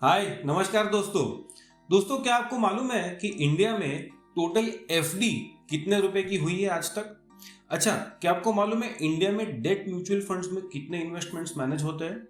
हाय नमस्कार दोस्तों क्या आपको मालूम है कि इंडिया में टोटल एफडी कितने रुपए की हुई है आज तक। अच्छा, क्या आपको मालूम है इंडिया में डेट म्यूचुअल फंड्स में कितने इन्वेस्टमेंट्स मैनेज होते हैं।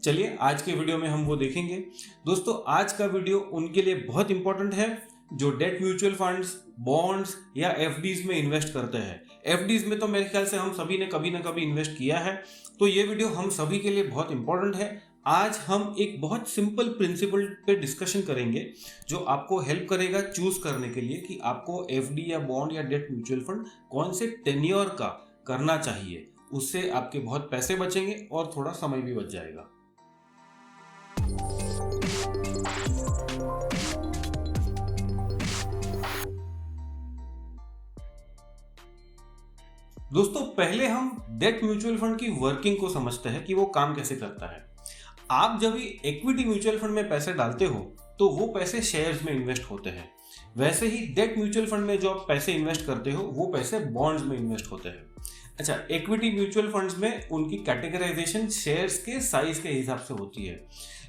चलिए आज के वीडियो में हम वो देखेंगे। दोस्तों आज का वीडियो उनके लिए बहुत इंपॉर्टेंट है जो डेट म्यूचुअल फंड्स, बॉन्ड्स या एफडीज में इन्वेस्ट करते हैं। एफडीज में तो मेरे ख्याल से हम सभी ने कभी ना कभी इन्वेस्ट किया है, तो ये वीडियो हम सभी के लिए बहुत इंपॉर्टेंट है। आज हम एक बहुत सिंपल प्रिंसिपल पे डिस्कशन करेंगे जो आपको हेल्प करेगा चूज करने के लिए कि आपको एफडी या बॉन्ड या डेट म्यूचुअल फंड कौन से टेन्योर का करना चाहिए। उससे आपके बहुत पैसे बचेंगे और थोड़ा समय भी बच जाएगा। दोस्तों पहले हम डेट म्यूचुअल फंड की वर्किंग को समझते हैं कि वो काम कैसे करता है। आप जब भी इक्विटी म्यूचुअल फंड में पैसे डालते हो तो वो पैसे शेयर्स में इन्वेस्ट होते हैं। वैसे ही डेट म्यूचुअल फंड में जो आप पैसे इन्वेस्ट करते हो वो पैसे बॉन्ड्स में इन्वेस्ट होते हैं। अच्छा, इक्विटी म्यूचुअल फंड्स में उनकी कैटेगराइजेशन शेयर्स के साइज के हिसाब से होती है।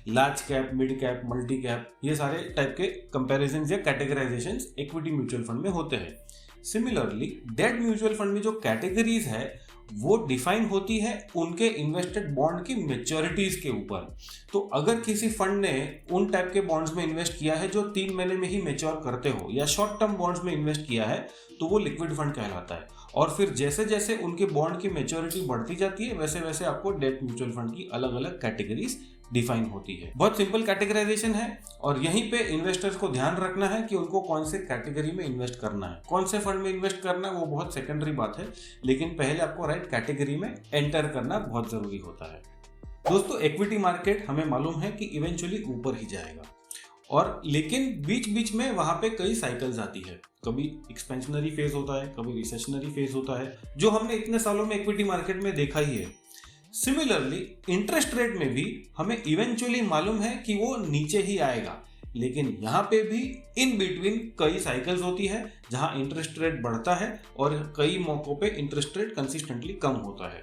Large cap, mid cap, multi cap, ये सारे टाइप के कंपैरिजन या कैटेगराइजेशन इक्विटी म्यूचुअल फंड में होते हैं। सिमिलरली डेट म्यूचुअल फंड में जो कैटेगरीज है वो डिफाइन होती है उनके इन्वेस्टेड बॉन्ड की मैच्योरिटीज के ऊपर। तो अगर किसी फंड ने उन टाइप के बॉन्ड्स में इन्वेस्ट किया है जो 3 महीने में ही मैच्योर करते हो या शॉर्ट टर्म बॉन्ड्स में इन्वेस्ट किया है तो वो लिक्विड फंड कहलाता है। और फिर जैसे जैसे उनके बॉन्ड की मैच्योरिटी बढ़ती जाती है वैसे वैसे आपको डेट म्यूचुअल फंड की अलग अलग कैटेगरीज डिफाइन होती है। बहुत सिंपल कैटेगराइजेशन है और यहीं पे इन्वेस्टर्स को ध्यान रखना है कि उनको कौन से कैटेगरी में इन्वेस्ट करना है, कौन से फंड में इन्वेस्ट करना है वो बहुत सेकेंडरी बात है, लेकिन पहले आपको राइट कैटेगरी में एंटर करना बहुत जरूरी होता है। दोस्तों इक्विटी मार्केट हमें मालूम है कि इवेंचुअली ऊपर ही जाएगा और लेकिन बीच बीच में वहां पे कई साइकिल्स आती है। कभी एक्सपेंशनरी फेज होता है, कभी रिसेशनरी फेज होता है, जो हमने इतने सालों में इक्विटी मार्केट में देखा ही है। सिमिलरली इंटरेस्ट रेट में भी हमें इवेंचुअली मालूम है कि वो नीचे ही आएगा, लेकिन यहाँ पे भी इन बिटवीन कई साइकिल्स होती है जहाँ इंटरेस्ट रेट बढ़ता है और कई मौकों पे इंटरेस्ट रेट कंसिस्टेंटली कम होता है।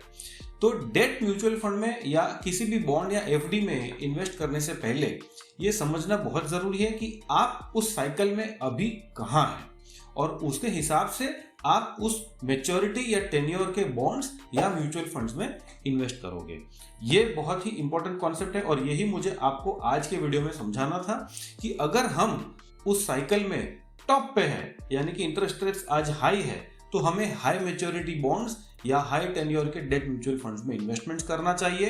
तो डेट म्यूचुअल फंड में या किसी भी बॉन्ड या एफडी में इन्वेस्ट करने से पहले ये समझना बहुत जरूरी है कि आप उस साइकिल में अभी कहाँ हैं और उसके हिसाब से आप उस मैच्योरिटी या टेन्योर के बॉन्ड्स या म्यूचुअल फंड्स में इन्वेस्ट करोगे। ये बहुत ही इंपॉर्टेंट कॉन्सेप्ट है और यही मुझे आपको आज के वीडियो में समझाना था कि अगर हम उस साइकिल में टॉप पे है यानी कि इंटरेस्ट रेट्स आज हाई है तो हमें हाई मैच्योरिटी बॉन्ड्स या हाई टेन्योर के डेट म्यूचुअल फंड्स में इन्वेस्टमेंट्स करना चाहिए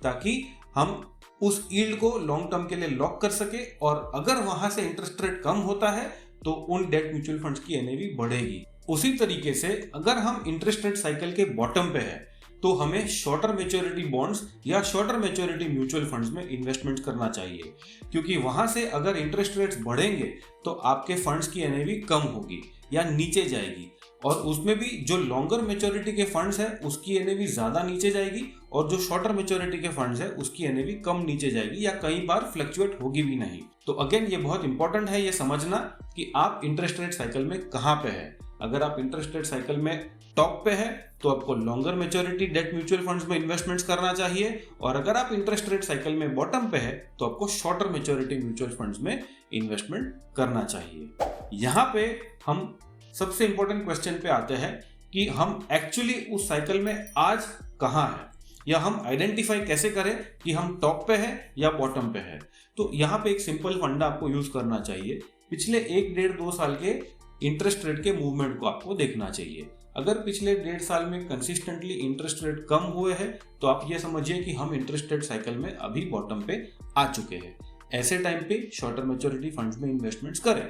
ताकि हम उस यील्ड को लॉन्ग टर्म के लिए लॉक कर सके। और अगर वहां से इंटरेस्ट रेट कम होता है तो उन डेट म्यूचुअल फंड्स की एनएवी बढ़ेगी। उसी तरीके से अगर हम इंटरेस्ट रेट साइकिल के बॉटम पे है तो हमें शॉर्टर मैच्योरिटी बॉन्ड्स या शॉर्टर मैच्योरिटी म्यूचुअल फंड्स में इन्वेस्टमेंट करना चाहिए, क्योंकि वहां से अगर इंटरेस्ट रेट्स बढ़ेंगे तो आपके फंड्स की एनएवी कम होगी या नीचे जाएगी और उसमें भी जो लॉन्गर मैच्योरिटी के फंड्स है उसकी एनएवी ज्यादा नीचे जाएगी और जो शॉर्टर मैच्योरिटी के फंड्स है उसकी एनएवी कम नीचे जाएगी या कई बार फ्लक्चुएट होगी भी नहीं। तो अगेन ये बहुत इंपॉर्टेंट है ये समझना कि आप इंटरेस्ट रेट साइकिल में कहाँ पे है। अगर आप इंटरेस्ट रेट साइकिल में टॉप पे है तो आपको longer maturity debt mutual funds में इन्वेस्टमेंट्स करना चाहिए और अगर आप इंटरेस्ट रेट साइकिल में बॉटम पे है तो आपको शॉर्टर मैच्योरिटी म्यूचुअल फंड्स में इन्वेस्टमेंट करना चाहिए। यहाँ पे हम सबसे इंपॉर्टेंट क्वेश्चन पे आते हैं कि हम एक्चुअली उस साइकिल में आज कहाँ हैं या हम आइडेंटिफाई कैसे करें कि हम टॉप पे है या बॉटम पे है। तो यहाँ पे एक सिंपल फंडा आपको यूज करना चाहिए। पिछले 1-1.5-2 साल के इंटरेस्ट रेट के मूवमेंट को आपको देखना चाहिए। अगर पिछले 1.5 साल में कंसिस्टेंटली इंटरेस्ट रेट कम हुए हैं तो आप ये समझिए कि हम इंटरेस्ट रेट साइकिल में अभी बॉटम पे आ चुके हैं। ऐसे टाइम पे शॉर्टर मैच्योरिटी फंड्स में इन्वेस्टमेंट्स करें।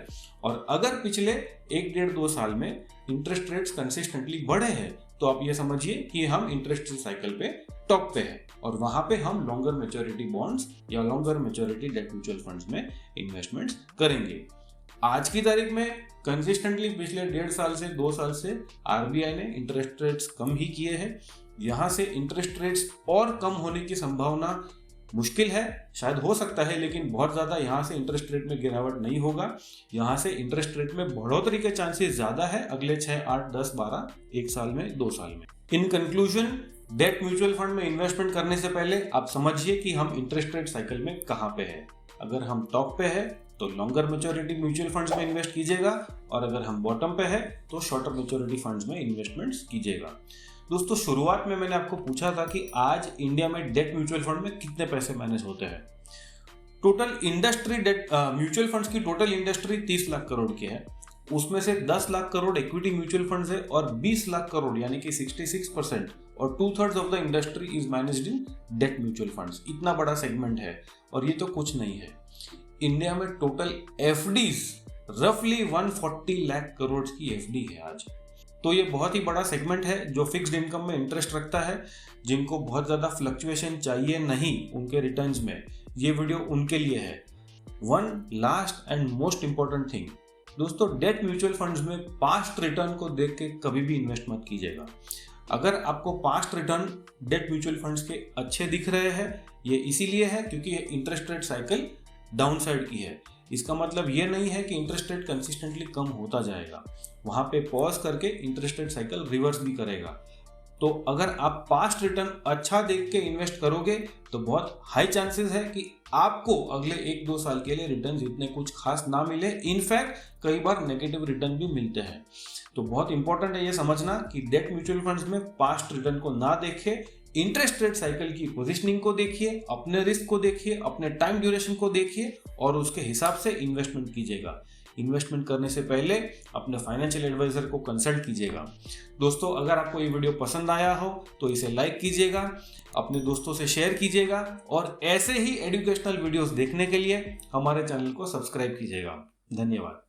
और अगर पिछले 1-1.5-2 साल में इंटरेस्ट रेट्स कंसिस्टेंटली बढ़े हैं तो आप ये समझिए कि हम इंटरेस्ट रेट साइकिल पे टॉप पे है और वहां पे हम लॉन्गर मैच्योरिटी बॉन्ड्स या longer maturity debt mutual funds में इन्वेस्टमेंट्स करेंगे। आज की तारीख में कंसिस्टेंटली पिछले 1.5 साल से 2 साल से आरबीआई ने इंटरेस्ट रेट्स कम ही किए हैं। यहाँ से इंटरेस्ट रेट्स और कम होने की संभावना मुश्किल है, शायद हो सकता है, लेकिन बहुत ज्यादा यहाँ से इंटरेस्ट रेट में गिरावट नहीं होगा। यहाँ से इंटरेस्ट रेट में बढ़ोतरी के चांसेस ज्यादा है अगले 6, 8, 10, 12, 1 साल में, 2 साल में। In conclusion debt mutual fund में इन्वेस्टमेंट करने से पहले आप समझिए कि हम इंटरेस्ट रेट साइकिल में कहाँ पे हैं। अगर हम टॉप पे है तो लॉन्गर मैच्योरिटी म्यूचुअल फंड्स में इन्वेस्ट कीजिएगा, और अगर हम बॉटम पे है तो शॉर्टर मैच्योरिटी फंड्स में इन्वेस्टमेंट्स कीजिएगा। दोस्तों, शुरुआत में मैंने आपको पूछा था कि आज इंडिया में डेट म्यूचुअल फंड में कितने पैसे मैनेज होते हैं। Total industry debt mutual funds की टोटल इंडस्ट्री 30 लाख करोड़ की है। उसमें से 10 lakh crore equity mutual funds है और 20 लाख करोड़ यानी कि 66% और 2/3 of the industry is managed in debt mutual funds. इतना बड़ा सेगमेंट है। और ये तो कुछ नहीं है, इंडिया में टोटल एफडीज रफली 140 लाख करोड़ की एफडी है आज। तो ये बहुत ही बड़ा सेगमेंट है जो फिक्स्ड इनकम में इंटरेस्ट रखता है, जिनको बहुत ज्यादा फ्लक्चुएशन चाहिए नहीं उनके रिटर्न्स में। ये वीडियो उनके लिए है। One last and most important thing दोस्तों, डेट म्यूचुअल फंड्स में पास्ट रिटर्न को देख के कभी भी इन्वेस्ट मत कीजिएगा। अगर आपको past return debt mutual funds के अच्छे दिख रहे हैं, ये इसीलिए है क्योंकि ये interest rate cycle down side की है। इसका मतलब ये नहीं है कि इंटरेस्ट रेट कंसिस्टेंटली कम होता जाएगा, वहां पे पॉज करके इंटरेस्ट रेट साइकिल रिवर्स भी करेगा। तो अगर आप पास्ट रिटर्न अच्छा देख के इन्वेस्ट करोगे तो बहुत हाई चांसेस है कि आपको अगले 1-2 साल के लिए रिटर्न इतने कुछ खास ना मिले। इनफैक्ट कई बार नेगेटिव रिटर्न भी मिलते हैं। तो बहुत इंपॉर्टेंट है ये समझना कि डेट म्यूचुअल फंड्स में पास्ट रिटर्न को ना देखें, इंटरेस्ट रेट साइकिल की पोजीशनिंग को देखिए, अपने रिस्क को देखिए, अपने टाइम ड्यूरेशन को देखिए और उसके हिसाब से इन्वेस्टमेंट कीजिएगा। इन्वेस्टमेंट करने से पहले अपने फाइनेंशियल एडवाइजर को कंसल्ट कीजिएगा। दोस्तों, अगर आपको ये वीडियो पसंद आया हो तो इसे लाइक कीजिएगा, अपने दोस्तों से शेयर कीजिएगा और ऐसे ही एजुकेशनल वीडियोस देखने के लिए हमारे चैनल को सब्सक्राइब कीजिएगा। धन्यवाद।